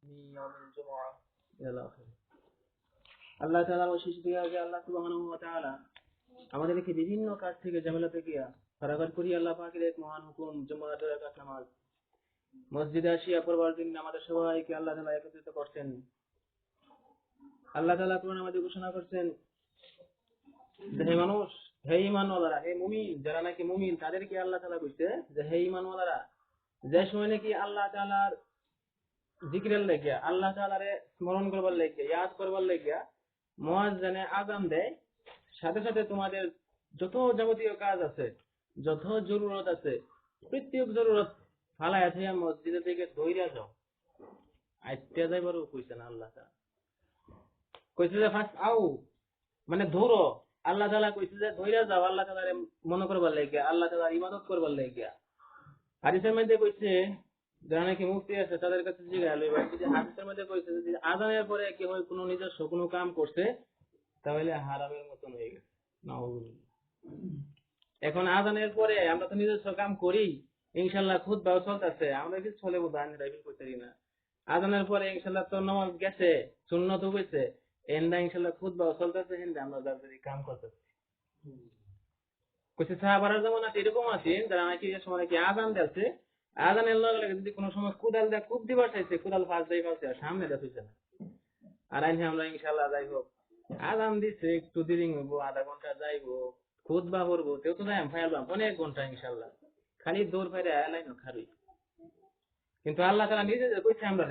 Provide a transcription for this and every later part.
من يوم الجمعة إلى الآخر আল্লাহ তাআলার অশেষ দয়া যে আল্লাহ সুবহানাহু ওয়া তাআলা আমাদেরকে বিভিন্ন কাজ থেকে ঝামেলা থেকে ফারাগাত করি আল্লাহ পাকের এক মহান হুকুম জুমাতুল রাকাত নামাজ মসজিদে আসিয়া পড়বার জন্য আমাদের সবাইকে আল্লাহ তাআলা একত্রিত করছেন। আল্লাহ তাআলা কোরআনে আমাদের ঘোষণা করছেন যে হে মানুষ, হে ঈমানওয়ালারা, হে মুমিন, যারা নাকি মুমিন তাদেরকে আল্লাহ তাআলা কইছে যে হে ঈমানওয়ালারা, যে সময় নাকি আল্লাহ তাআলার জিকিরের লাগিয়া, আল্লাহ তাআলারে স্মরণ করবার লাগিয়া, ইয়াদ করবার লাগিয়া মুয়াজ্জিনে আযান দেয়, সাথে সাথে তোমাদের যত যাবতীয় কাজ আছে, যত জরুরত আছে, প্রত্যেক জরুরত ফালায়া থইয়া মসজিদে থেকে দৌড়া যাও। আইতে যাইবারও কইছে না আল্লাহ তাআলা, কইছে যে ফাস আও মানে ধরো। আল্লাহ তাআলা কইছে যে দৌড়া যাও আল্লাহ তাআলারে মনে করবার লাগিয়া, আল্লাহ তাআলার ইবাদত করবার লাগিয়া। হাদিসের মধ্যে কইছে যারা নাকি মুফতি আছে তাদের কাছে জিজ্ঞাসা লইবা, যে হাদিসের মধ্যে কইছে যে আযানের পরে কেউ কোনো নিজস্ব কোনো কাম করছে তাহলে হারামের মতন হয়ে গেছে। নাউযুবিল্লাহ। এখন আযানের পরে আমরা তো নিজস্ব কাম করি, ইনশাআল্লাহ খুতবাও চলতেছে, আমরা কিছু চলে বোধ হয় ড্রাইভিং করতে পারি না। আযানের পরে ইনশাআল্লাহ তো নামাজ গেছে, সুন্নাত হইছে, এন্ডা ইনশাআল্লাহ খুতবাও চলতেছে, এন্ডা আমরা দাঁড়িয়ে কাম করতেছি। কইছে সাহাবারা যেমন আছে এরকম আছে যারা নাকি এই সময় নাকি আযান দিচ্ছে, আযানের লগে লগে যদি কোনো সময় কুদাল দিয়ে কুপ দিবার চাইছে, কুদাল ফাঁস দিয়ে ফেলছে, সামনে দেখছে না। আর আমরা ইনশাআল্লাহ যাইব, আযান দিচ্ছে একটু দেরি হইব, আধা ঘন্টা যাইব, খুতবা করবো, তেও তো যাই ফাইলাম অনেক ঘন্টা ইনশাআল্লাহ, খালি দৌড় ফাইরে লাইন খারুই। কিন্তু আল্লাহ তাআলা নিজে যে কইছে আমরা,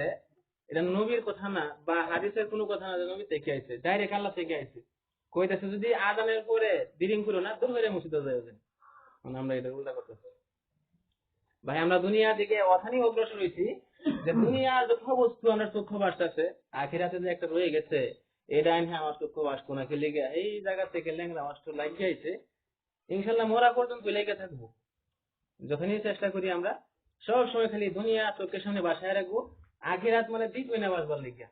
এটা নবীর কথা না বা হাদিসের কোনো কথা না যে নবী থেকে আইছে, ডাইরেক্ট আল্লাহ থেকে আইছে। কইতাছে যদি আযানের পরে দেরি করো না, দৌড় ফাইরে মসজিদে যাইবে। মানে আমরা এটা উল্টা করতেছি। ভাই আমরা দুনিয়া থেকে অথানি অগ্রসর হইছি যে দুনিয়ার যত বস্তু আমরা চক্ষু বাসতেছে, আখিরাতে যে একটা রয়ে গেছে, এটা আইন আমার চক্ষু বাসবো না, খেলে গিয়া এই জায়গা থেকে ল্যাংরা মাস্টার লাগিয়ে আইছে, ইনশাল্লাহ মরা পর্যন্ত লেগে থাকবো। যখনই চেষ্টা করি আমরা সব সময় খালি দুনিয়া চোখের সামনে বাসায় রাখবো, আখিরাত মানে দিকই না বাসবার লেগিয়া।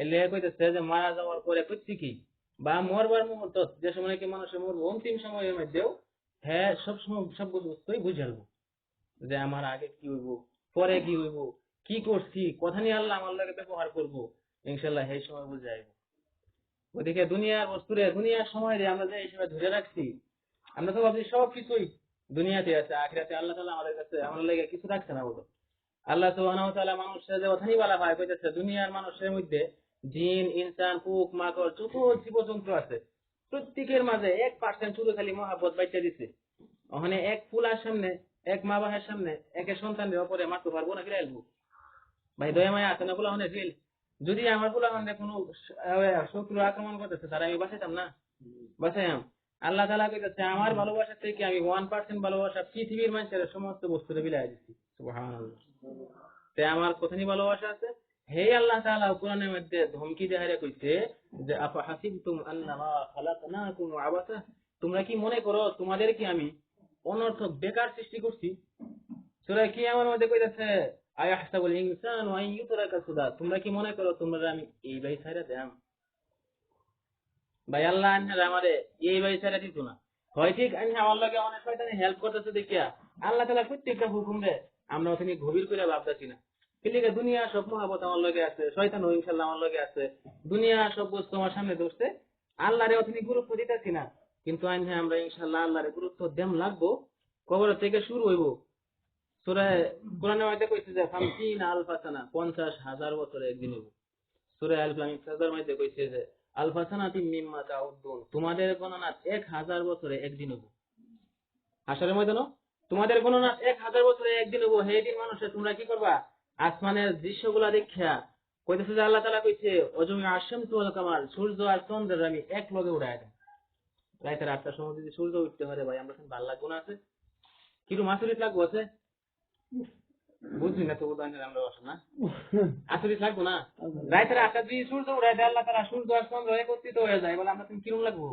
এর লেগে কইতেছে যে মারা যাওয়ার পরে প্রত্যেকেই বা মরবার মুহূর্ত যে সময় কি মানুষের মরবো, অন্তিম সময়ের মধ্যেও হ্যাঁ সব সময় সব বস্তুই বুঝে আলবো যে আমার আগে কি হইব, পরে কি হইব, কি করছি, কথা নিয়ে আল্লাহ আমার লাগে ব্যবহার করবো, ইনশাল্লাহ সেই সময় বুঝে আইব। ওদিকে দুনিয়ার বস্তুরে, দুনিয়ার সময় আমরা যে হিসেবে ধরে রাখছি, আমরা তো ভাবছি সব কিছুই দুনিয়াতে আছে, আখিরাতে আল্লাহ তাআলা আমাদের কাছে আমার লাগে কিছু রাখছে না। বলো আল্লাহ সুবহানাহু ওয়া তাআলা মানুষের যে ওখানেই বলা হয়, কইতেছে দুনিয়ার মানুষের মধ্যে জিন, ইনসান, পোক, মাকড়, যত জীবজন্তু আছে, প্রত্যেকের মাঝে 1% শুধু খালি মহাব্বত বাইচা দিছে। ওখানে এক ফুলার সামনে, এক মা বাবার সামনে একের সন্তানের উপরে মারতে পারবো না, ফিরাইলবো। ভাই দয়া মায়া আছে না ফুলা হনে ফিল? যদি আমার ফুলা হনে কোনো শত্রু আক্রমণ করতেছে, তারা আমি বাঁচাইতাম না? বাঁচাইম। আল্লাহ তাআলা কইতেছে আমার ভালোবাসা থেকে আমি 1% ভালোবাসা পৃথিবীর মানুষের সমস্ত বস্তুরে বিলায় দিচ্ছি। সুবহানাল্লাহ। তে আমার কোথায় ভালোবাসা আছে? হে আল্লাহ তাআলা কোরআনের মধ্যে ধমকি দেহারে কইছে যে আফা হাসিবতুম আন্নামা খালাকনাকুম আবাসা, তোমরা কি মনে করো তোমাদের কি আমি অনর্থক বেকার সৃষ্টি করছি? সূরা কিয়ামার মধ্যে কইতাছে আয়াহসাবুল ইনসানু আন ইউতরাকা সুদা, তোমরা কি মনে করো তোমরা আমি এই ভাই ছাইরা দেম? ভাই আল্লাহ আনহার আমারে এই ভাই ছাইরা দিত না। হয় ঠিক আনহা আমার লগে অনেক শয়তানি হেল্প করতেছে দেখিয়া আল্লাহ তাআলা প্রত্যেকটা হুকুম রে আমরা ওখানে গভীর করে ভাবতাছি না। এলিগে দুনিয়া সব মহাবত আমার লগে আছে, শয়তান ইনশাআল্লাহ আমার লগে আছে, দুনিয়া সব বস্তু আমার সামনে ধরছে, আল্লাহরে ওখানে গুরুত্ব দিতেছি না। কিন্তু আনহা আমরা ইনশাআল্লাহ আল্লাহরে গুরুত্ব দেম লাগবো, কবর থেকে শুরু হইব। সূরা কোরআনের মধ্যে কইছে যে 50,000 বছরে একদিন হইব। সূরা আল লাম সাজার মধ্যে কইছে যে আলফাসানাতিম মিম্মা তাউদ্দুন, তোমাদের গণনা 1000 বছরে একদিন হইব। হাসরের ময়দানে তোমাদের গণনা 1000 বছরে একদিন হইব। সেই দিন মানুষে তোমরা কি করবা? আসমানের দৃশ্যগুলা দেখিয়া কইতেছে যে আল্লাহ তাআলা কইছে অজমি আশামসু ওয়াল কামার, সূর্য আর চন্দ্র আমি এক লগে উড়ায় দেব। রাতের 8টার সময় যদি সূর্য উঠতে পারে ভাই আমরা ভালো লাগবো না? আছে কিরু মাসুরিত লাগবো? আছে বুঝলি না তো উদাহরণের আমরা বসে না আসলে লাগবো না? রাতের 8টা দিয়ে সূর্য উড়ায় দেয় আল্লাহ তাআলা, সূর্য আর চন্দ্র একত্রিত হয়ে যায়, বলে আমরা তুমি কিরম লাগবো?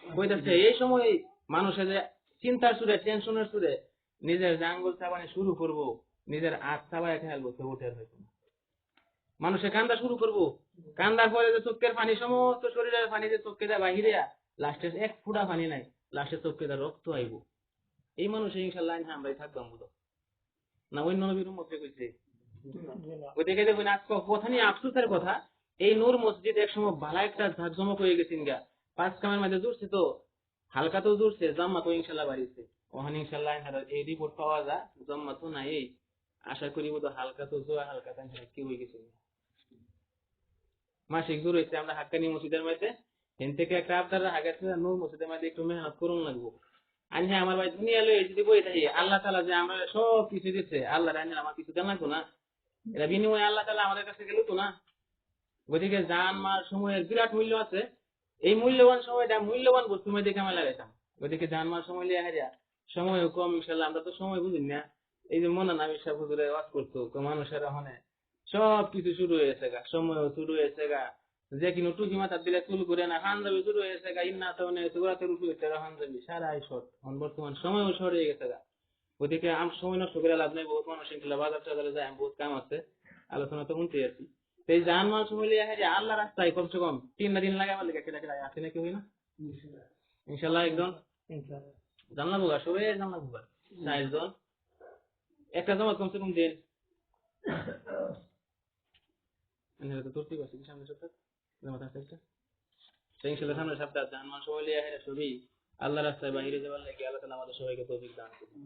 কইতাছে এই সময় মানুষের যে চিন্তার সুরে, টেনশনের সুরে নিজের আঙ্গুল চাবানি শুরু করবো, নিজের হাত চাবায় খেলবো, তো উঠে হইতো না। মানুষে কান্দা শুরু করবো, কান্দার পরে যে চোখের পানি, সমস্ত শরীরের পানি যে চোখকে দেয় বাহিরে, লাস্টে এক ফুটা পানি নাই, লাস্টে চোখকে দেয় রক্ত আইব। এই মানুষ ইনশাআল্লাহ আমরাই থাকতাম বুঝো না? অন্য নবীর উম্মতকে কইছে ওইদিকে দেখবেন আজকে কথা নিয়ে আফসোসের কথা, এই নূর মসজিদ একসময় ভালো একটা ঝাঁকজমক হয়ে গেছেন গা, 5 কামের মধ্যে জুড়ছে তো, হালকা তো জুড়ছে, জাম্মা তো ইনশাল্লাহ বাড়িছে, ওখানে ইনশাল্লাহ এই রিপোর্ট পাওয়া যায়, জাম্মা তো নাই, এই আশা করি বোধ হালকা তো জোয়া হালকা তাই কি হয়ে গেছে মাসিক দূর হয়েছে। আমরা হাক্কানি মসজিদের মধ্যে এন থেকে একটা আবদার রাখা গেছে, নূর মসজিদের মধ্যে একটু মেহনত করুন লাগবো। আর হ্যাঁ আমার ভাই দুনিয়া লয়ে যদি বই থাকি, আল্লাহ তালা যে আমরা সব কিছু দিচ্ছে, আল্লাহ রান্না আমার কিছু দেন লাগতো না, এটা বিনিময়ে আল্লাহ তালা আমাদের কাছে গেল তো না। গতিকে জান মার সময়ের বিরাট মূল্য আছে, এই মূল্যবান সময়টা মূল্যবান বস্তু মধ্যে দেখে আমরা লাগাইতাম। গতিকে জান মার সময় লিয়ে হারিয়া সময় কম, ইনশাল্লাহ আমরা তো সময় বুঝি না। এই যে মনে নামি সব হুজুরে ওয়াজ করতো, মানুষের ওখানে সব কিছু শুরু হয়েছে গা, সময়ও শুরু হয়েছে গা, যে কিনো টুকি মাথার দিলে চুল করে না, হানজাবি শুরু হয়েছে গা, ইন্না তো গোড়াতে রুটু হয়েছে গা, হানজাবি সারাই শর্ট, বর্তমান সময়ও শর্ট হয়ে গেছে গা। ওদিকে সময় নষ্ট করে লাভ নেই, বহুত মানুষ ইনশাল্লাহ বাজার টাজারে যায়, বহুত কাম আছে, আলোচনা তো শুনতে আছি। এই জান মাল সময় লিয়ে যে আল্লাহ রাস্তায় কমসে কম 3 দিন লাগে আমার লেগে কেটে কেটে আসে নাকি হই না ইনশাল্লাহ একদম জানলা বুগা সবে জানলা বুগা 4 জন একটা জমা কমসে কম দিন এনে তো তুলতে পারছি সামনে সপ্তাহ জমা থাকে একটা, সেই ইনশাল্লাহ সামনে সপ্তাহ জান মাল সময় লিয়ে সবই আল্লাহ রাস্তায় বাইরে যাবার লাগে, আল্লাহ তাআলা আমাদের সবাইকে তৌফিক দান করুন।